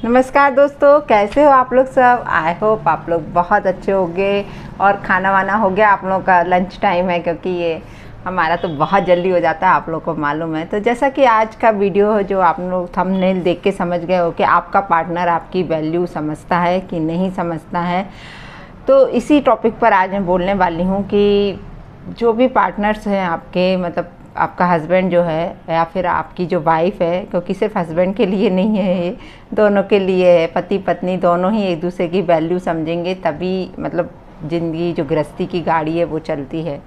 नमस्कार दोस्तों, कैसे हो आप लोग सब। आई होप आप लोग बहुत अच्छे होंगे और खाना वाना हो गया। आप लोगों का लंच टाइम है, क्योंकि ये हमारा तो बहुत जल्दी हो जाता है, आप लोग को मालूम है। तो जैसा कि आज का वीडियो है, जो आप लोग थंबनेल देख के समझ गए हो कि आपका पार्टनर आपकी वैल्यू समझता है कि नहीं समझता है, तो इसी टॉपिक पर आज मैं बोलने वाली हूँ कि जो भी पार्टनर्स हैं आपके, मतलब आपका हस्बैंड जो है या फिर आपकी जो वाइफ है, क्योंकि सिर्फ हस्बैंड के लिए नहीं है, ये दोनों के लिए है। पति पत्नी दोनों ही एक दूसरे की वैल्यू समझेंगे तभी मतलब ज़िंदगी जो गृहस्थी की गाड़ी है वो चलती है।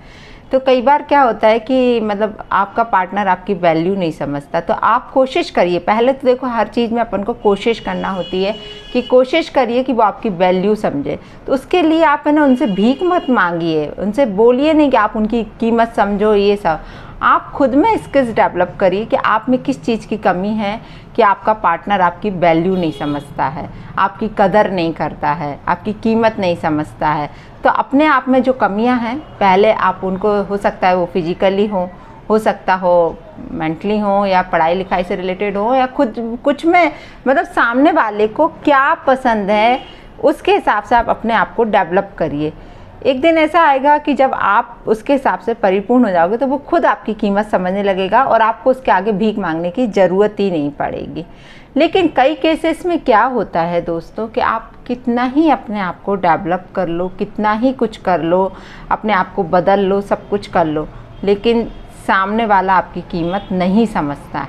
तो कई बार क्या होता है कि मतलब आपका पार्टनर आपकी वैल्यू नहीं समझता, तो आप कोशिश करिए। पहले तो देखो, हर चीज़ में अपन को कोशिश करना होती है कि कोशिश करिए कि वो आपकी वैल्यू समझे। तो उसके लिए आप है ना, उनसे भीख मत मांगिए, उनसे बोलिए नहीं कि आप उनकी कीमत समझो। ये सब आप खुद में स्किल्स डेवलप करिए कि आप में किस चीज़ की कमी है कि आपका पार्टनर आपकी वैल्यू नहीं समझता है, आपकी कदर नहीं करता है, आपकी कीमत नहीं समझता है। तो अपने आप में जो कमियां हैं, पहले आप उनको, हो सकता है वो फिजिकली हो सकता हो मेंटली हो, या पढ़ाई लिखाई से रिलेटेड हो, या खुद कुछ में, मतलब सामने वाले को क्या पसंद है उसके हिसाब से आप अपने आप को डेवलप करिए। एक दिन ऐसा आएगा कि जब आप उसके हिसाब से परिपूर्ण हो जाओगे तो वो खुद आपकी कीमत समझने लगेगा और आपको उसके आगे भीख मांगने की ज़रूरत ही नहीं पड़ेगी। लेकिन कई केसेस में क्या होता है दोस्तों कि आप कितना ही अपने आप को डेवलप कर लो, कितना ही कुछ कर लो, अपने आप को बदल लो, सब कुछ कर लो, लेकिन सामने वाला आपकी कीमत नहीं समझता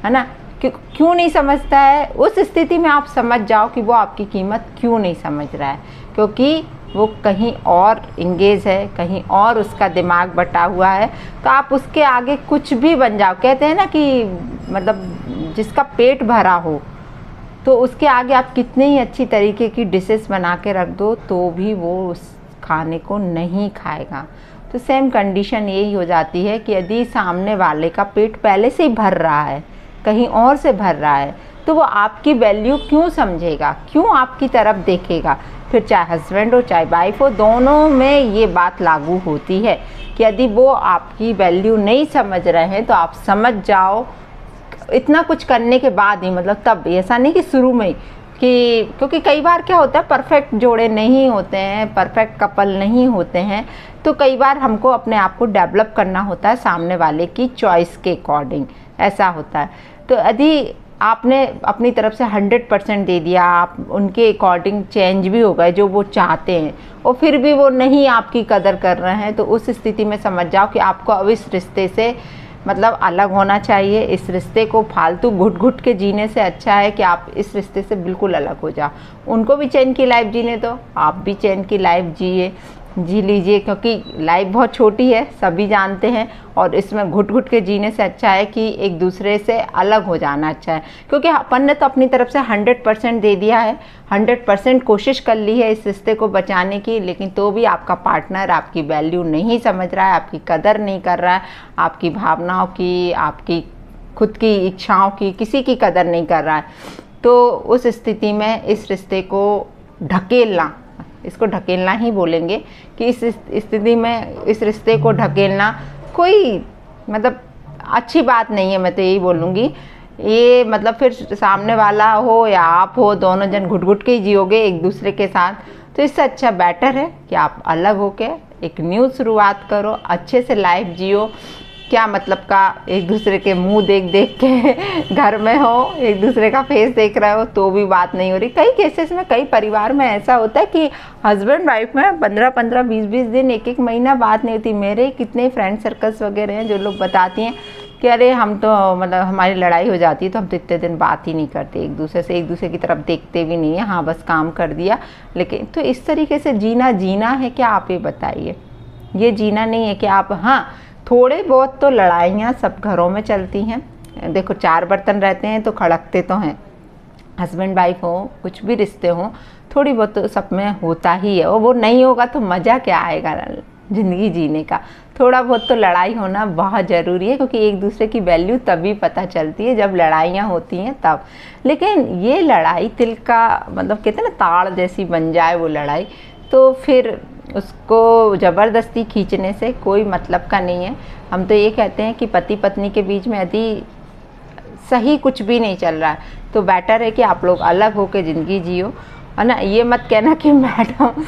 है ना। क्यों नहीं समझता है? उस स्थिति में आप समझ जाओ कि वो आपकी कीमत क्यों नहीं समझ रहा है, क्योंकि वो कहीं और इंगेज है, कहीं और उसका दिमाग बटा हुआ है। तो आप उसके आगे कुछ भी बन जाओ। कहते हैं ना कि मतलब जिसका पेट भरा हो, तो उसके आगे आप कितने ही अच्छी तरीके की डिशेस बना के रख दो तो भी वो उस खाने को नहीं खाएगा। तो सेम कंडीशन यही हो जाती है कि यदि सामने वाले का पेट पहले से ही भर रहा है, कहीं और से भर रहा है, तो वो आपकी वैल्यू क्यों समझेगा, क्यों आपकी तरफ देखेगा। फिर चाहे हस्बैंड हो चाहे वाइफ हो, दोनों में ये बात लागू होती है कि यदि वो आपकी वैल्यू नहीं समझ रहे हैं तो आप समझ जाओ इतना कुछ करने के बाद ही, मतलब तब, ऐसा नहीं कि शुरू में ही, कि क्योंकि कई बार क्या होता है, परफेक्ट जोड़े नहीं होते हैं, परफेक्ट कपल नहीं होते हैं। तो कई बार हमको अपने आप को डेवलप करना होता है सामने वाले की चॉइस के अकॉर्डिंग, ऐसा होता है। तो यदि आपने अपनी तरफ से 100% दे दिया, आप उनके अकॉर्डिंग चेंज भी हो गए जो वो चाहते हैं, और फिर भी वो नहीं आपकी कदर कर रहे हैं, तो उस स्थिति में समझ जाओ कि आपको अब इस रिश्ते से मतलब अलग होना चाहिए। इस रिश्ते को फालतू घुट घुट के जीने से अच्छा है कि आप इस रिश्ते से बिल्कुल अलग हो जाओ। उनको भी चैन की लाइफ जीने दो, आप भी चैन की लाइफ जी लीजिए, क्योंकि लाइफ बहुत छोटी है, सभी जानते हैं। और इसमें घुट घुट के जीने से अच्छा है कि एक दूसरे से अलग हो जाना अच्छा है, क्योंकि अपन ने तो अपनी तरफ से 100% दे दिया है, 100% कोशिश कर ली है इस रिश्ते को बचाने की, लेकिन तो भी आपका पार्टनर आपकी वैल्यू नहीं समझ रहा है, आपकी कदर नहीं कर रहा है, आपकी भावनाओं की, आपकी खुद की इच्छाओं की, किसी की कदर नहीं कर रहा है। तो उस स्थिति में इस रिश्ते को ढकेलना, इसको ढकेलना ही बोलेंगे कि इस स्थिति में इस रिश्ते को ढकेलना कोई मतलब अच्छी बात नहीं है। मैं तो यही बोलूँगी, ये मतलब फिर सामने वाला हो या आप हो, दोनों जन घुट घुट के ही जियोगे एक दूसरे के साथ। तो इससे अच्छा बेटर है कि आप अलग होके एक न्यू शुरुआत करो, अच्छे से लाइफ जियो। क्या मतलब का एक दूसरे के मुंह देख देख के घर में हो, एक दूसरे का फेस देख रहे हो तो भी बात नहीं हो रही। कई केसेस में, कई परिवार में ऐसा होता है कि हस्बैंड वाइफ में 15-15, 20-20 दिन, 1-1 महीना बात नहीं होती। मेरे कितने फ्रेंड सर्कल्स वगैरह हैं जो लोग बताती हैं कि अरे हम तो मतलब हमारी लड़ाई हो जाती है तो हम तो इतने दिन बात ही नहीं करते एक दूसरे से, एक दूसरे की तरफ देखते भी नहीं है, हाँ बस काम कर दिया। लेकिन तो इस तरीके से जीना है क्या, आप ये बताइए। ये जीना नहीं है कि आप, हाँ थोड़े बहुत तो लड़ाइयाँ सब घरों में चलती हैं। देखो, 4 बर्तन रहते हैं तो खड़कते तो हैं, हस्बैंड वाइफ हो, कुछ भी रिश्ते हों, थोड़ी बहुत तो सब में होता ही है। और वो नहीं होगा तो मज़ा क्या आएगा ज़िंदगी जीने का। थोड़ा बहुत तो लड़ाई होना बहुत ज़रूरी है, क्योंकि एक दूसरे की वैल्यू तभी पता चलती है जब लड़ाइयाँ होती हैं तब। लेकिन ये लड़ाई तिल का मतलब कहते हैं ना, ताड़ जैसी बन जाए वो लड़ाई, तो फिर उसको ज़बरदस्ती खींचने से कोई मतलब का नहीं है। हम तो ये कहते हैं कि पति पत्नी के बीच में यदि सही कुछ भी नहीं चल रहा है, तो बेटर है कि आप लोग अलग होकर ज़िंदगी जियो, है ना। ये मत कहना कि मैडम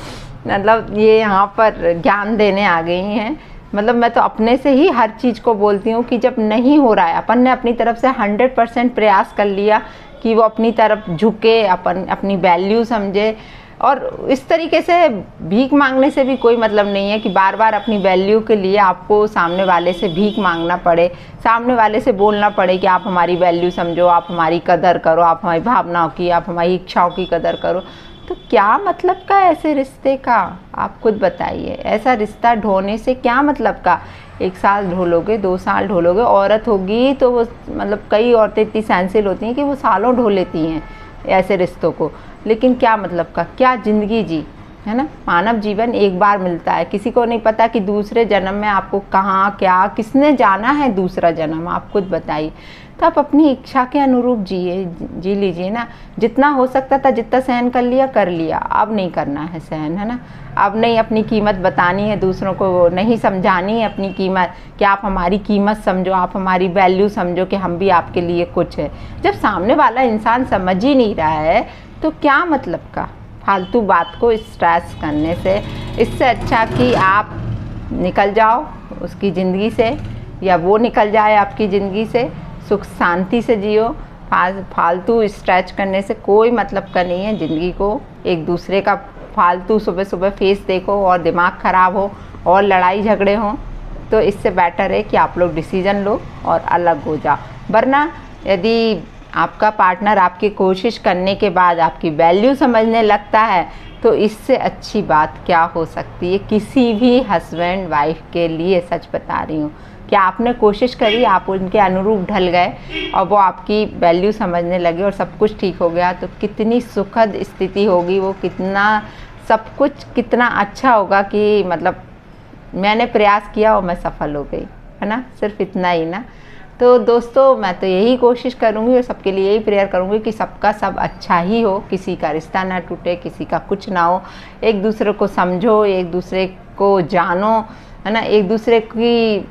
मतलब ये यहाँ पर ज्ञान देने आ गई हैं। मतलब मैं तो अपने से ही हर चीज़ को बोलती हूँ कि जब नहीं हो रहा है, अपन ने अपनी तरफ से 100% प्रयास कर लिया कि वो अपनी तरफ झुके, अपन अपनी वैल्यू समझे। और इस तरीके से भीख मांगने से भी कोई मतलब नहीं है कि बार बार अपनी वैल्यू के लिए आपको सामने वाले से भीख मांगना पड़े, सामने वाले से बोलना पड़े कि आप हमारी वैल्यू समझो, आप हमारी कदर करो, आप हमारी भावनाओं की, आप हमारी इच्छाओं की कदर करो। तो क्या मतलब का ऐसे रिश्ते का, आप खुद बताइए। ऐसा रिश्ता ढोने से क्या मतलब का। 1 साल ढोलोगे, 2 साल ढोलोगे, औरत होगी तो वो मतलब कई औरतें इतनी सेंसिटिव होती हैं कि वो सालों ढो लेती हैं ऐसे रिश्तों को। लेकिन क्या मतलब का, क्या ज़िंदगी जी, है ना। मानव जीवन एक बार मिलता है, किसी को नहीं पता कि दूसरे जन्म में आपको कहाँ क्या किसने जाना है दूसरा जन्म, आप खुद बताइए। तो आप अपनी इच्छा के अनुरूप जी लीजिए ना। जितना हो सकता था, जितना सहन कर लिया, अब नहीं करना है सहन, है ना। अब नहीं अपनी कीमत बतानी है दूसरों को, नहीं समझानी है अपनी कीमत कि आप हमारी कीमत समझो, आप हमारी वैल्यू समझो कि हम भी आपके लिए कुछ है। जब सामने वाला इंसान समझ ही नहीं रहा है तो क्या मतलब का फालतू बात को स्ट्रेस करने से। इससे अच्छा कि आप निकल जाओ उसकी ज़िंदगी से, या वो निकल जाए आपकी ज़िंदगी से, सुख शांति से जियो। फालतू स्ट्रेच करने से कोई मतलब का नहीं है। ज़िंदगी को एक दूसरे का फालतू सुबह सुबह फेस देखो और दिमाग ख़राब हो और लड़ाई झगड़े हों, तो इससे बेटर है कि आप लोग डिसीज़न लो और अलग हो जाओ। वरना यदि आपका पार्टनर आपकी कोशिश करने के बाद आपकी वैल्यू समझने लगता है तो इससे अच्छी बात क्या हो सकती है किसी भी हस्बैंड वाइफ के लिए। सच बता रही हूँ कि आपने कोशिश करी, आप उनके अनुरूप ढल गए और वो आपकी वैल्यू समझने लगे और सब कुछ ठीक हो गया, तो कितनी सुखद स्थिति होगी वो, कितना सब कुछ कितना अच्छा होगा कि मतलब मैंने प्रयास किया और मैं सफल हो गई, है ना। सिर्फ इतना ही ना। तो दोस्तों मैं तो यही कोशिश करूँगी और सबके लिए यही प्रेयर करूँगी कि सबका सब अच्छा ही हो, किसी का रिश्ता ना टूटे, किसी का कुछ ना हो। एक दूसरे को समझो, एक दूसरे को जानो, है ना। एक दूसरे की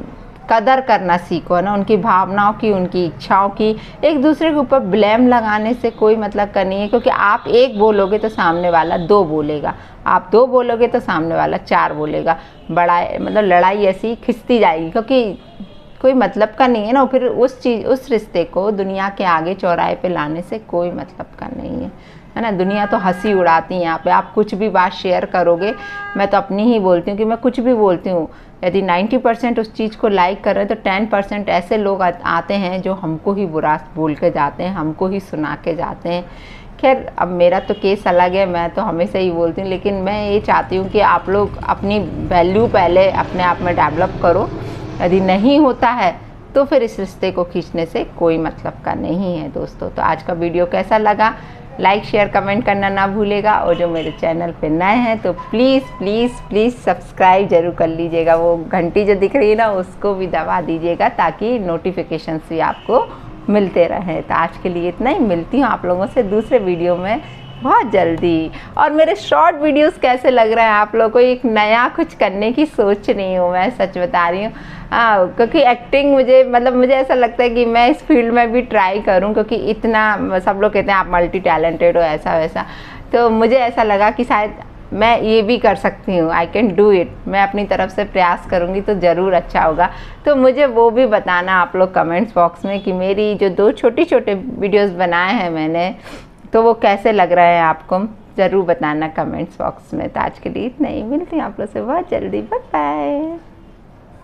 कदर करना सीखो, है ना, उनकी भावनाओं की, उनकी इच्छाओं की। एक दूसरे के ऊपर ब्लेम लगाने से कोई मतलब का नहीं है, क्योंकि आप एक बोलोगे तो सामने वाला 2 बोलेगा, आप 2 बोलोगे तो सामने वाला 4 बोलेगा। बड़ा मतलब लड़ाई ऐसी खिंचती जाएगी, क्योंकि कोई मतलब का नहीं है ना। फिर उस रिश्ते को दुनिया के आगे चौराहे पे लाने से कोई मतलब का नहीं है ना। दुनिया तो हंसी उड़ाती है यहाँ पे। आप कुछ भी बात शेयर करोगे, मैं तो अपनी ही बोलती हूँ कि मैं कुछ भी बोलती हूँ, यदि 90% उस चीज़ को लाइक कर रहे हैं तो 10% ऐसे लोग आते हैं जो हमको ही बुरा बोल के जाते हैं, हमको ही सुना के जाते हैं। खैर अब मेरा तो केस अलग है, मैं तो हमेशा ही बोलती हूँ, लेकिन मैं ये चाहती हूँ कि आप लोग अपनी वैल्यू पहले अपने आप में डेवलप करो। यदि नहीं होता है तो फिर इस रिश्ते को खींचने से कोई मतलब का नहीं है दोस्तों। तो आज का वीडियो कैसा लगा, लाइक शेयर कमेंट करना ना भूलेगा। और जो मेरे चैनल पे नए हैं तो प्लीज़ प्लीज़ प्लीज़ सब्सक्राइब ज़रूर कर लीजिएगा। वो घंटी जो दिख रही है ना उसको भी दबा दीजिएगा, ताकि नोटिफिकेशंस भी आपको मिलते रहें। तो आज के लिए इतना ही, मिलती हूँ आप लोगों से दूसरे वीडियो में बहुत जल्दी। और मेरे शॉर्ट वीडियोस कैसे लग रहे हैं आप लोगों को, एक नया कुछ करने की सोच रही हूँ मैं, सच बता रही हूँ। क्योंकि एक्टिंग मुझे ऐसा लगता है कि मैं इस फील्ड में भी ट्राई करूँ, क्योंकि इतना सब लोग कहते हैं आप मल्टी टैलेंटेड हो, ऐसा वैसा। तो मुझे ऐसा लगा कि शायद मैं ये भी कर सकती हूँ, आई कैन डू इट। मैं अपनी तरफ से प्रयास करूँगी तो ज़रूर अच्छा होगा। तो मुझे वो भी बताना आप लोग कमेंट्स बॉक्स में कि मेरी जो 2 छोटे वीडियोज़ बनाए हैं मैंने, तो वो कैसे लग रहा है आपको, ज़रूर बताना कमेंट्स बॉक्स में। तो आज के लिए इतना ही, मिलती हूँ आप लोग से बहुत जल्दी। Bye bye.